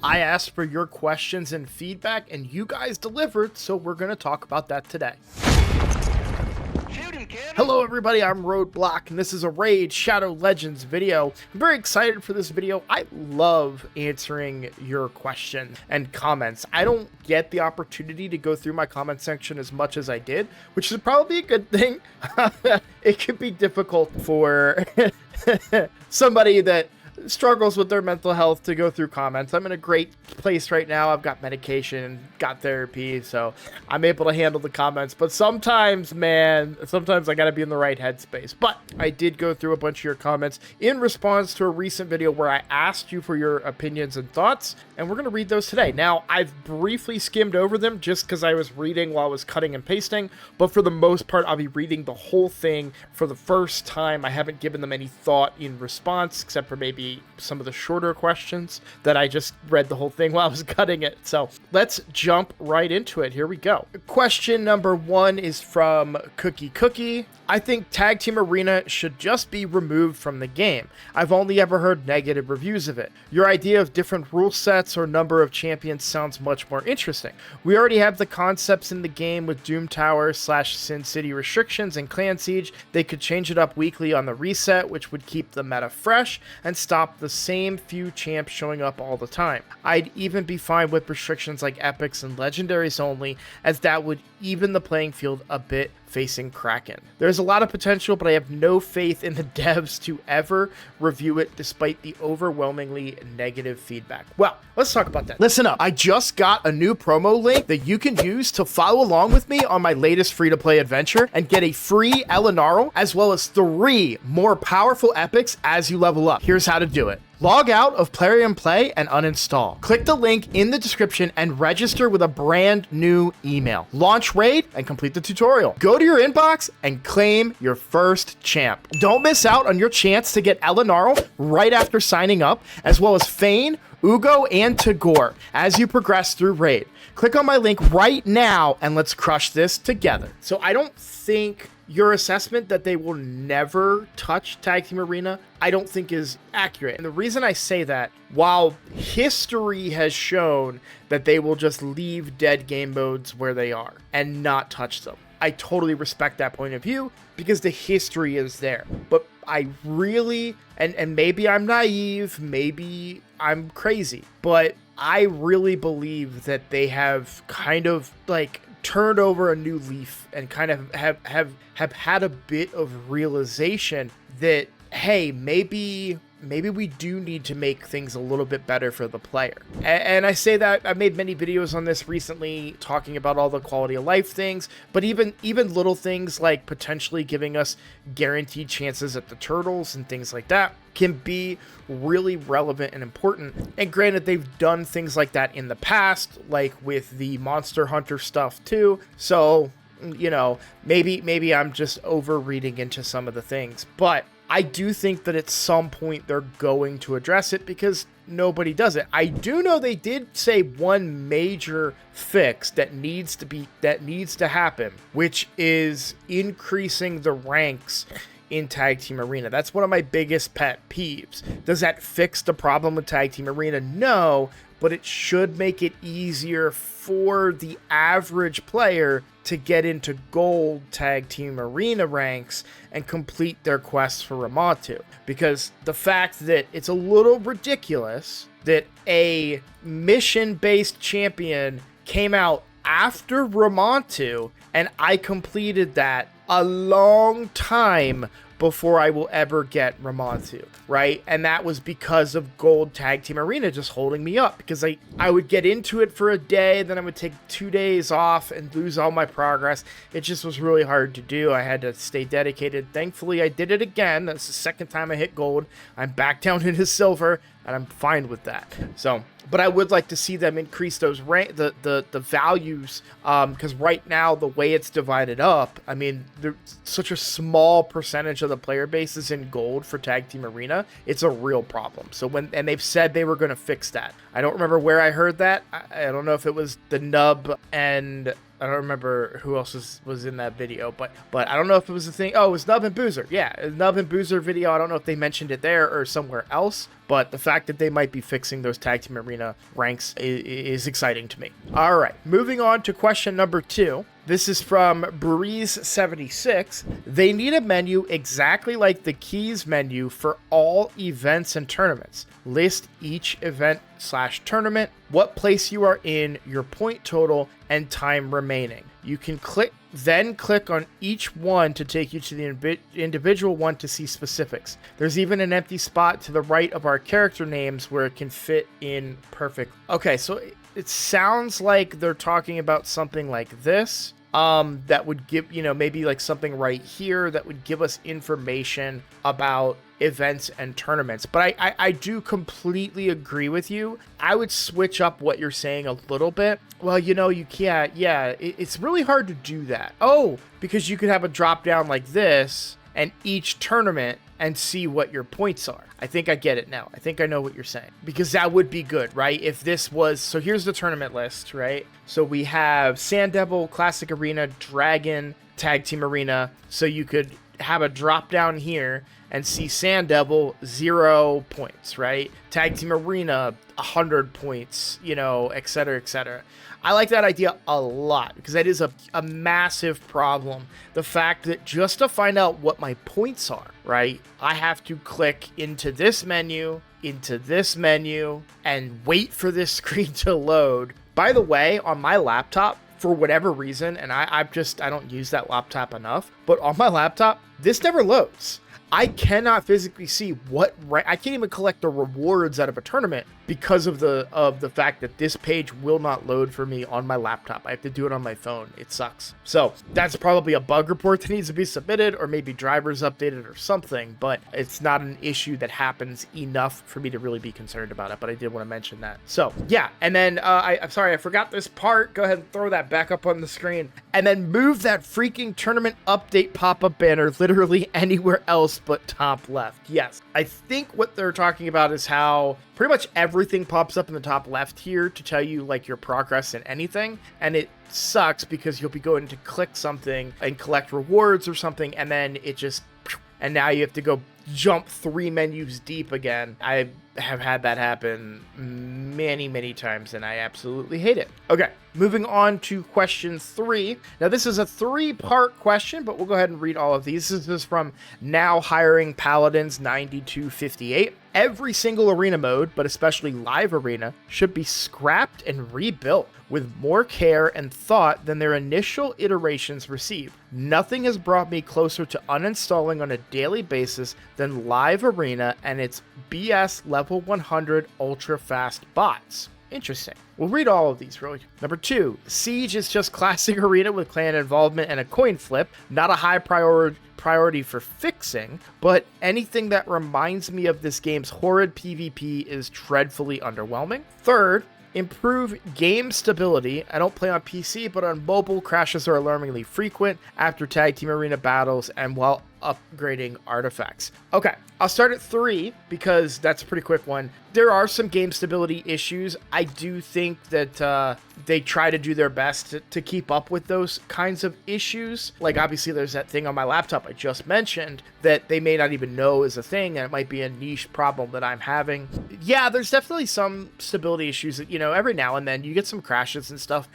I asked for your questions and feedback, and you guys delivered, so we're going to talk about that today. Hello everybody, I'm Roadblock, and this is a Raid Shadow Legends video. I'm very excited for this video. I love answering your questions and comments. I don't get the opportunity to go through my comment section as much as I did, which is probably a good thing. It could be difficult for somebody that struggles with their mental health to go through comments. I'm in a great place right now. I've got medication, got therapy, so I'm able to handle the comments. But sometimes, man, sometimes I gotta be in the right headspace. But I did go through a bunch of your comments in response to a recent video where I asked you for your opinions and thoughts, and we're gonna read those today. Now, I've briefly skimmed over them just because I was reading while I was cutting and pasting, but for the most part, I'll be reading the whole thing for the first time. I haven't given them any thought in response, except for maybe some of the shorter questions that I just read the whole thing while I was cutting it. So let's jump right into it. Here we go. Question number 1 is from Cookie. I think Tag Team Arena should just be removed from the game. I've only ever heard negative reviews of it. Your idea of different rule sets or number of champions sounds much more interesting. We already have the concepts in the game with Doom Tower / Sin City restrictions and Clan Siege. They could change it up weekly on the reset, which would keep the meta fresh and stop the same few champs showing up all the time. I'd even be fine with restrictions like epics and legendaries only, as that would even the playing field a bit facing Kraken. There's a lot of potential, but I have no faith in the devs to ever review it despite the overwhelmingly negative feedback. Well, let's talk about that. Listen up. I just got a new promo link that you can use to follow along with me on my latest free-to-play adventure and get a free Elenaril as well as 3 more powerful epics as you level up. Here's how to do it. Log out of Plarium Play and uninstall. Click the link in the description and register with a brand new email. Launch Raid and complete the tutorial. Go to your inbox and claim your first champ. Don't miss out on your chance to get Elenaril right after signing up, as well as Fayne, Uugo, and Tagoar as you progress through Raid. Click on my link right now and let's crush this together. So I don't think your assessment that they will never touch Tag Team Arena, I don't think is accurate. And the reason I say that, while history has shown that they will just leave dead game modes where they are and not touch them, I totally respect that point of view because the history is there. But I really, and maybe I'm naive, maybe I'm crazy, but I really believe that they have kind of like turned over a new leaf and kind of have had a bit of realization that, hey, maybe we do need to make things a little bit better for the player. And I say that I've made many videos on this recently talking about all the quality of life things, but even little things like potentially giving us guaranteed chances at the turtles and things like that can be really relevant and important. And granted, they've done things like that in the past, like with the Monster Hunter stuff too. So, you know, maybe I'm just over reading into some of the things, but I do think that at some point they're going to address it because nobody does it. I do know they did say one major fix that needs to happen, which is increasing the ranks in Tag Team Arena. That's one of my biggest pet peeves. Does that fix the problem with Tag Team Arena? No, but it should make it easier for the average player to get into gold Tag Team Arena ranks and complete their quests for Ramatu. Because the fact that it's a little ridiculous that a mission-based champion came out after Ramatu and I completed that a long time before I will ever get Ramatu, right? And that was because of Gold Tag Team Arena just holding me up, because I would get into it for a day, then I would take 2 days off and lose all my progress. It just was really hard to do. I had to stay dedicated. Thankfully, I did it again. That's the second time I hit gold. I'm back down into silver, and I'm fine with that. So, but I would like to see them increase those the values, because right now the way it's divided up, I mean, there's such a small percentage of the player base is in gold for Tag Team Arena. It's a real problem. So and they've said they were going to fix that. I don't remember where I heard that. I don't know if it was the Nub and I don't remember who else was in that video, but I don't know if it was a thing. Oh, it was Nub and Boozer. Yeah, Nub and Boozer video. I don't know if they mentioned it there or somewhere else, but the fact that they might be fixing those tag team arena ranks is exciting to me. All right, moving on to question number 2. This is from Breeze76. They need a menu exactly like the Keys menu for all events and tournaments. List each event/tournament, what place you are in, your point total, and time remaining. You can click on each one to take you to the individual one to see specifics. There's even an empty spot to the right of our character names where it can fit in perfect. Okay, so it sounds like they're talking about something like this. That would give, maybe like something right here that would give us information about events and tournaments. But I do completely agree with you. I would switch up what you're saying a little bit. Well, you can't. Yeah, it's really hard to do that. Oh, because you could have a drop down like this and each tournament and see what your points are. I think I get it now. I think I know what you're saying. Because that would be good, right? If this was... So here's the tournament list, right? So we have Sand Devil, Classic Arena, Dragon, Tag Team Arena. So you could have a drop down here and see Sand Devil, 0 points, right? Tag Team Arena, 100 points, et cetera, et cetera. I like that idea a lot because that is a massive problem. The fact that just to find out what my points are, right, I have to click into this menu, and wait for this screen to load. By the way, on my laptop, for whatever reason, and I don't use that laptop enough, but on my laptop, this never loads. I cannot physically see I can't even collect the rewards out of a tournament because of the fact that this page will not load for me on my laptop. I have to do it on my phone. It sucks. So that's probably a bug report that needs to be submitted, or maybe drivers updated or something, but it's not an issue that happens enough for me to really be concerned about it, but I did want to mention that. So yeah, and then I'm sorry, I forgot this part. Go ahead and throw that back up on the screen, and then move that freaking tournament update pop-up banner literally anywhere else but top left. Yes, I think what they're talking about is how pretty much everything pops up in the top left here to tell you like your progress in anything, and it sucks because you'll be going to click something and collect rewards or something, and then it just, and now you have to go jump 3 menus deep again. I have had that happen many times, and I absolutely hate it. Okay, moving on to question 3. Now, this is a 3-part question, but we'll go ahead and read all of these. This is from Now Hiring Paladins 9258. Every single arena mode, but especially live arena, should be scrapped and rebuilt with more care and thought than their initial iterations received. Nothing has brought me closer to uninstalling on a daily basis than live arena and its BS level 100 ultra fast bots. Interesting. We'll read all of these really. Number 2, Siege is just classic arena with clan involvement and a coin flip, not a high priority for fixing, but anything that reminds me of this game's horrid PvP is dreadfully underwhelming. Third, improve game stability. I don't play on PC, but on mobile, crashes are alarmingly frequent after tag team arena battles and while upgrading artifacts. Okay, I'll start at 3 because that's a pretty quick one. There are some game stability issues. I do think that they try to do their best to keep up with those kinds of issues. Like, obviously, there's that thing on my laptop I just mentioned that they may not even know is a thing, and it might be a niche problem that I'm having. Yeah, there's definitely some stability issues that, every now and then you get some crashes and stuff.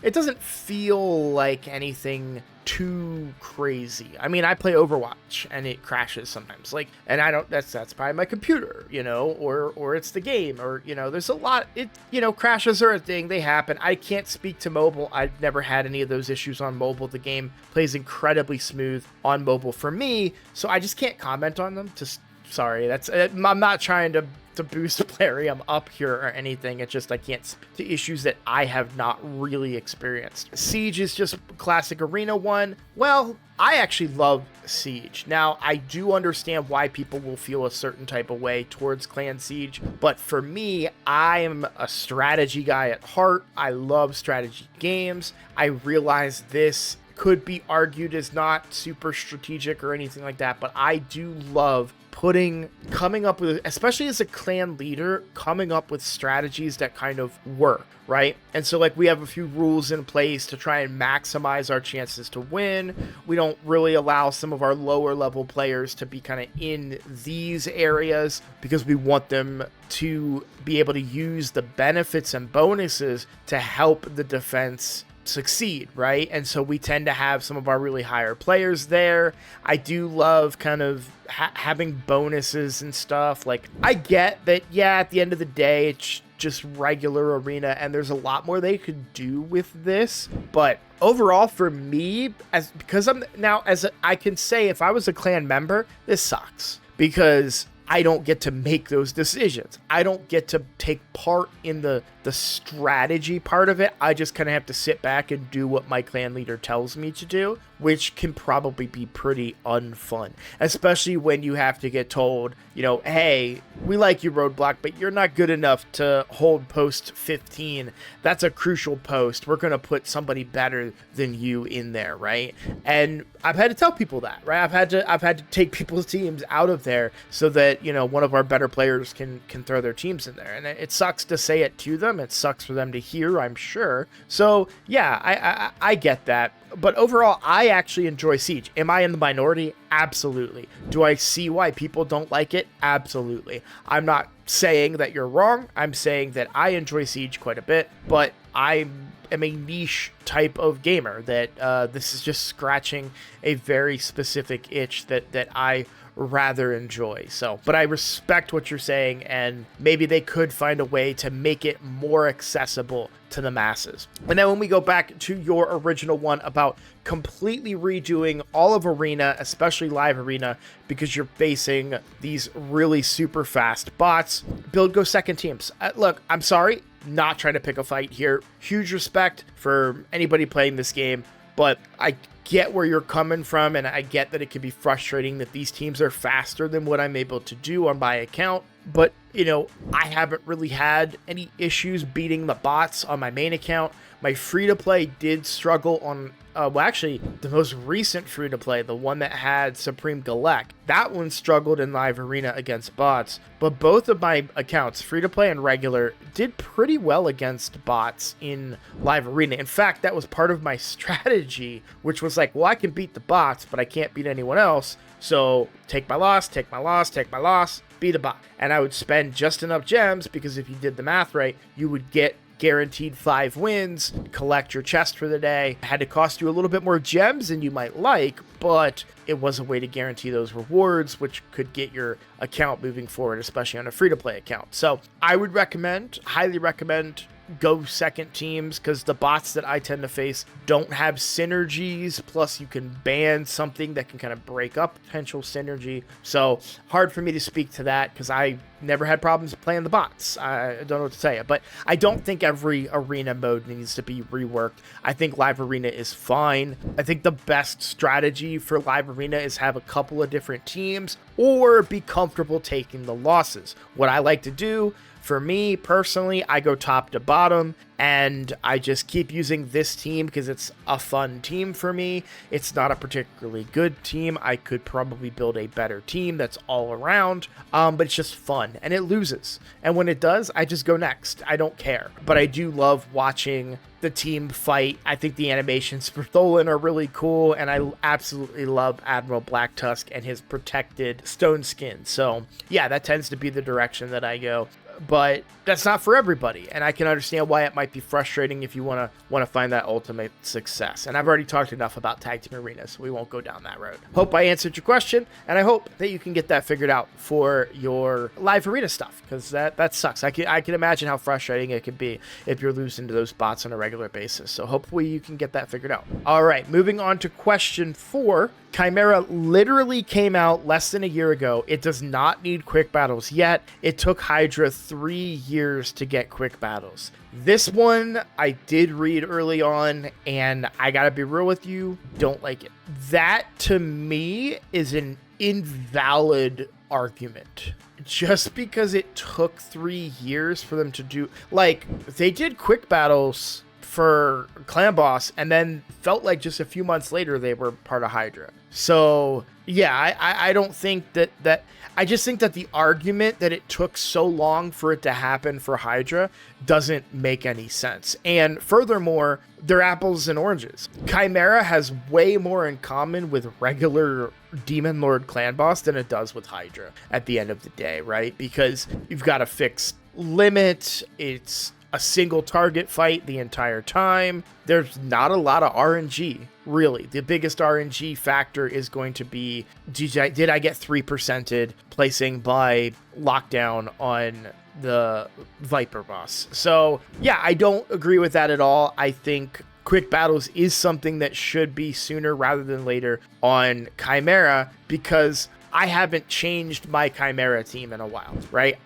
It doesn't feel like anything too crazy. I mean, I play Overwatch and it crashes sometimes, and I don't, that's probably my computer, or it's the game, or, there's a lot, crashes are a thing, they happen. I can't speak to mobile. I've never had any of those issues on mobile. The game plays incredibly smooth on mobile for me, so I just can't comment on them. Sorry, I'm not trying to boost Plarium up here or anything. It's just I can't speak to issues that I have not really experienced. Siege is just classic arena one. Well, I actually love Siege. Now, I do understand why people will feel a certain type of way towards Clan Siege, but for me, I am a strategy guy at heart. I love strategy games. I realize this could be argued as not super strategic or anything like that, but I do love coming up with, especially as a clan leader, coming up with strategies that kind of work, right? And so like we have a few rules in place to try and maximize our chances to win. We don't really allow some of our lower level players to be kind of in these areas because we want them to be able to use the benefits and bonuses to help the defense succeed, right? And so we tend to have some of our really higher players there. I do love kind of having bonuses and stuff. Like, I get that, yeah, at the end of the day, it's just regular arena and there's a lot more they could do with this, but overall for me, I can say if I was a clan member, this sucks because I don't get to make those decisions. I don't get to take part in the strategy part of it. I just kind of have to sit back and do what my clan leader tells me to do, which can probably be pretty unfun, especially when you have to get told, you know, hey, we like you, Roadblock, but you're not good enough to hold post 15. That's a crucial post. We're going to put somebody better than you in there, right? And I've had to tell people that, right? I've had to take people's teams out of there so that, you know, one of our better players can throw their teams in there. And it sucks to say it to them. It sucks for them to hear, I'm sure. So yeah, I get that. But overall, I actually enjoy Siege. Am I in the minority? Absolutely. Do I see why people don't like it? Absolutely. I'm not saying that you're wrong. I'm saying that I enjoy Siege quite a bit, but I am a niche type of gamer that this is just scratching a very specific itch that I rather enjoy. So, but I respect what you're saying, and maybe they could find a way to make it more accessible to the masses. And then when we go back to your original one about completely redoing all of Arena, especially Live Arena, because you're facing these really super fast bots, build go second teams. Look, I'm sorry, not trying to pick a fight here. Huge respect for anybody playing this game, but I get where you're coming from, and I get that it can be frustrating that these teams are faster than what I'm able to do on my account. But, you know, I haven't really had any issues beating the bots on my main account. My free-to-play did struggle on, well, actually, the most recent free-to-play, the one that had Supreme Galek, that one struggled in Live Arena against bots. But both of my accounts, free-to-play and regular, did pretty well against bots in Live Arena. In fact, that was part of my strategy, which was like, well, I can beat the bots, but I can't beat anyone else. So take my loss, take my loss, take my loss, beat a bot. And I would spend just enough gems, because if you did the math right, you would get guaranteed 5 wins, collect your chest for the day. It had to cost you a little bit more gems than you might like, but it was a way to guarantee those rewards, which could get your account moving forward, especially on a free-to-play account. So I would highly recommend go second teams, because the bots that I tend to face don't have synergies, plus you can ban something that can kind of break up potential synergy. So hard for me to speak to that, because I never had problems playing the bots. I don't know what to tell you, but I don't think every arena mode needs to be reworked. I think Live Arena is fine. I think the best strategy for Live Arena is have a couple of different teams, or be comfortable taking the losses. What I like to do, for me personally, I go top to bottom, and I just keep using this team because it's a fun team for me. It's not a particularly good team. I could probably build a better team that's all around, but it's just fun, and it loses. And when it does, I just go next. I don't care. But I do love watching the team fight. I think the animations for Tholen are really cool, and I absolutely love Admiral Blacktusk and his protected stone skin. So yeah, that tends to be the direction that I go. But that's not for everybody, and I can understand why it might be frustrating if you want to find that ultimate success. And I've already talked enough about Tag Team Arena, so we won't go down that road. Hope I answered your question, and I hope that you can get that figured out for your Live Arena stuff, because that sucks. I can imagine how frustrating it can be if you're losing to those bots on a regular basis. So hopefully you can get that figured out. All right, moving on to question 4. Chimera literally came out less than a year ago. It does not need quick battles yet. It took Hydra 3 years to get quick battles. This one I did read early on, and I gotta be real with you, don't like it. That to me is an invalid argument. Just because it took 3 years for them to do, like, they did quick battles for Clan Boss, and then felt like just a few months later they were part of Hydra. So yeah, I don't think that I just think that the argument that it took so long for it to happen for Hydra doesn't make any sense. And furthermore, they're apples and oranges. Chimera has way more in common with regular Demon Lord Clan Boss than it does with Hydra at the end of the day, right? Because you've got a fixed limit, it's a single target fight the entire time. There's not a lot of RNG, really. The biggest RNG factor is going to be, did I get 3%ed placing by lockdown on the Viper boss? So yeah, I don't agree with that at all. I think quick battles is something that should be sooner rather than later on Chimera, because I haven't changed my Chimera team in a while, right?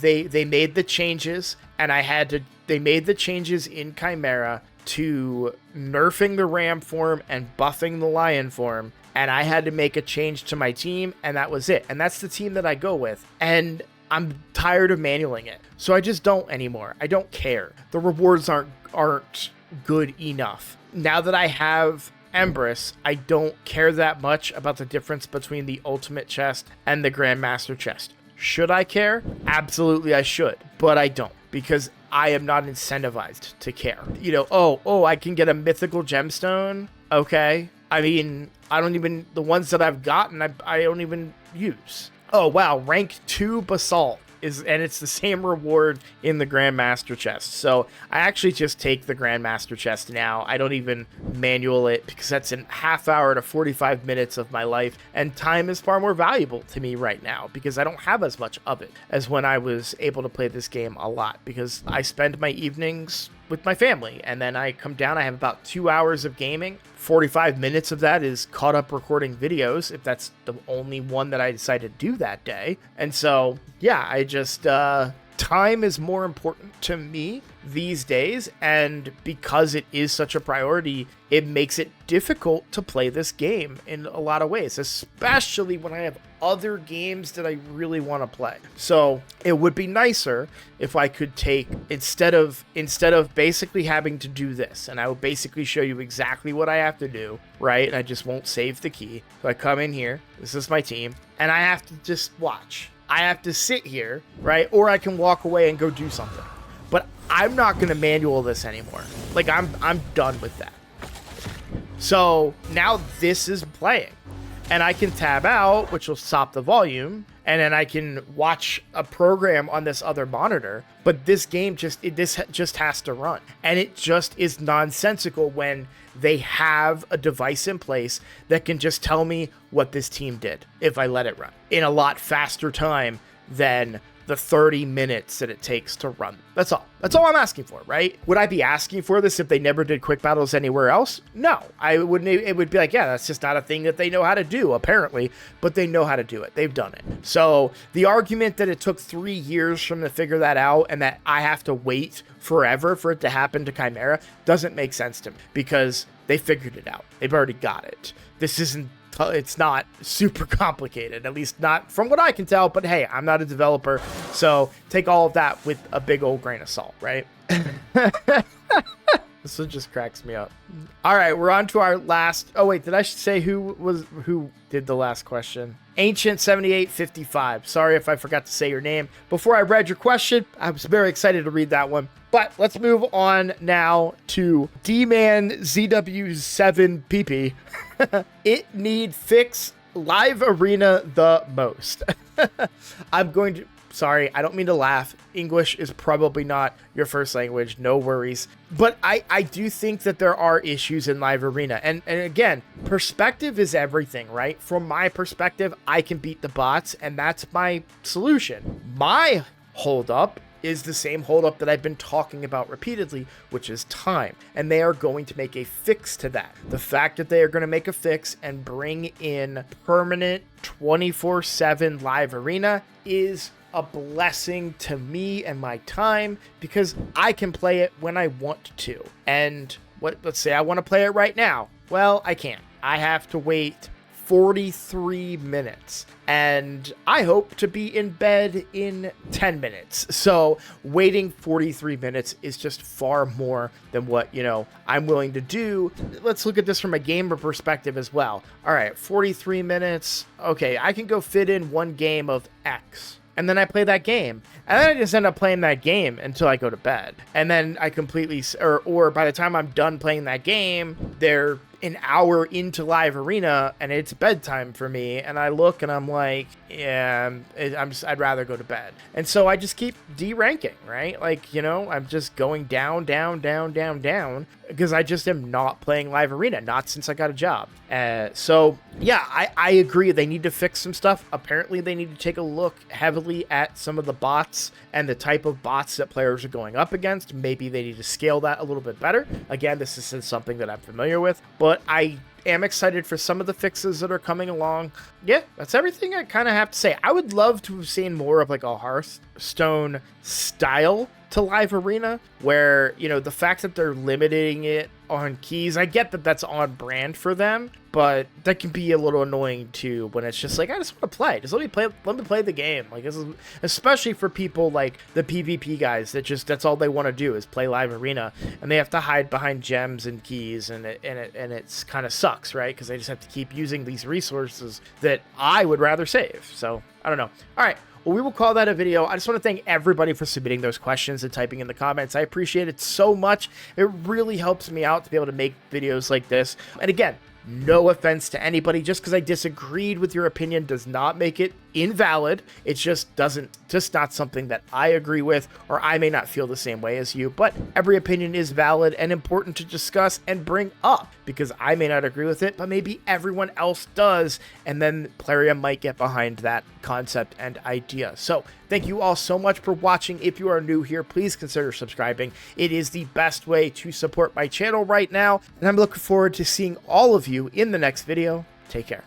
They made the changes, and they made the changes in Chimera to nerfing the Ram form and buffing the Lion form, and I had to make a change to my team, and that was it. And that's the team that I go with, and I'm tired of manualing it, so I just don't anymore. I don't care. The rewards aren't good enough. Now that I have Empress, I don't care that much about the difference between the Ultimate chest and the Grandmaster chest. Should I care? Absolutely I should, but I don't, because I am not incentivized to care. You know, oh, I can get a mythical gemstone. Okay. I mean, the ones that I've gotten, I don't even use. Oh, wow. Rank 2 Basalt. And it's the same reward in the Grandmaster chest. So I actually just take the Grandmaster chest now. I don't even manual it, because that's a half hour to 45 minutes of my life, and time is far more valuable to me right now because I don't have as much of it as when I was able to play this game a lot, because I spend my evenings with my family, and then I come down, I have about 2 hours of gaming. 45 minutes of that is caught up recording videos, if that's the only one that I decide to do that day. And so, yeah, I just, time is more important to me these days, and because it is such a priority, it makes it difficult to play this game in a lot of ways, especially when I have other games that I really want to play. So it would be nicer if I could take, instead of basically having to do this, and I will basically show you exactly what I have to do, right? And I just won't save the key. So I come in here, this is my team, and I have to just watch. I have to sit here, right? Or I can walk away and go do something. But I'm not going to manual this anymore. Like, I'm done with that. So now this is playing, and I can tab out, which will stop the volume, and then I can watch a program on this other monitor. But this game just has to run, and it just is nonsensical when they have a device in place that can just tell me what this team did if I let it run in a lot faster time than the 30 minutes that it takes to run. That's all I'm asking for, right? Would I be asking for this if they never did quick battles anywhere else? No, I wouldn't. It would be like, yeah, that's just not a thing that they know how to do, apparently, but they know how to do it. They've done it. So the argument that it took 3 years for them to figure that out, and that I have to wait forever for it to happen to Chimera, doesn't make sense to me, because they figured it out. They've already got it. It's not super complicated, at least not from what I can tell, but hey, I'm not a developer, so take all of that with a big old grain of salt, right? This one just cracks me up. All right, we're on to our last. Oh wait, did I say who did the last question? Ancient 7855. Sorry if I forgot to say your name before I read your question. I was very excited to read that one. But let's move on now to D-Man ZW7PP. It need fix live arena the most. Sorry, I don't mean to laugh. English is probably not your first language. No worries. But I do think that there are issues in live arena. And again, perspective is everything, right? From my perspective, I can beat the bots, and that's my solution. My holdup is the same holdup that I've been talking about repeatedly, which is time. And they are going to make a fix to that. The fact that they are going to make a fix and bring in permanent 24/7 live arena is a blessing to me and my time, because I can play it when I want to. And let's say I want to play it right now. Well, I can't. I have to wait 43 minutes, and I hope to be in bed in 10 minutes. So waiting 43 minutes is just far more than what, I'm willing to do. Let's look at this from a gamer perspective as well. All right, 43 minutes. Okay, I can go fit in one game of X. And then I play that game. And then I just end up playing that game until I go to bed. And then I completely, or by the time I'm done playing that game, they're an hour into live arena and it's bedtime for me. And I look and I'm like, yeah, I'd rather go to bed. And so I just keep deranking, right? Like, I'm just going down, because I just am not playing live arena, not since I got a job. So yeah, I agree. They need to fix some stuff. Apparently they need to take a look heavily at some of the bots and the type of bots that players are going up against. Maybe they need to scale that a little bit better. Again, this isn't something that I'm familiar with, but I am excited for some of the fixes that are coming along. Yeah, that's everything I kind of have to say. I would love to have seen more of like a Hearthstone style to live arena, where the fact that they're limiting it on keys, I get that that's on brand for them, but that can be a little annoying too when it's just like, I just want to play, just let me play the game. Like, this is especially for people like the PvP guys that's all they want to do is play live arena, and they have to hide behind gems and keys, and it's kind of sucks, right? Because they just have to keep using these resources that I would rather save. So I don't know. All right, well, we will call that a video. I just want to thank everybody for submitting those questions and typing in the comments. I appreciate it so much. It really helps me out to be able to make videos like this. And again, no offense to anybody. Just because I disagreed with your opinion does not make it invalid. It's just not something that I agree with, or I may not feel the same way as you. But every opinion is valid and important to discuss and bring up, because I may not agree with it, but maybe everyone else does, and then Plarium might get behind that concept and idea. So thank you all so much for watching. If you are new here, please consider subscribing. It is the best way to support my channel right now, and I'm looking forward to seeing all of you in the next video. Take care.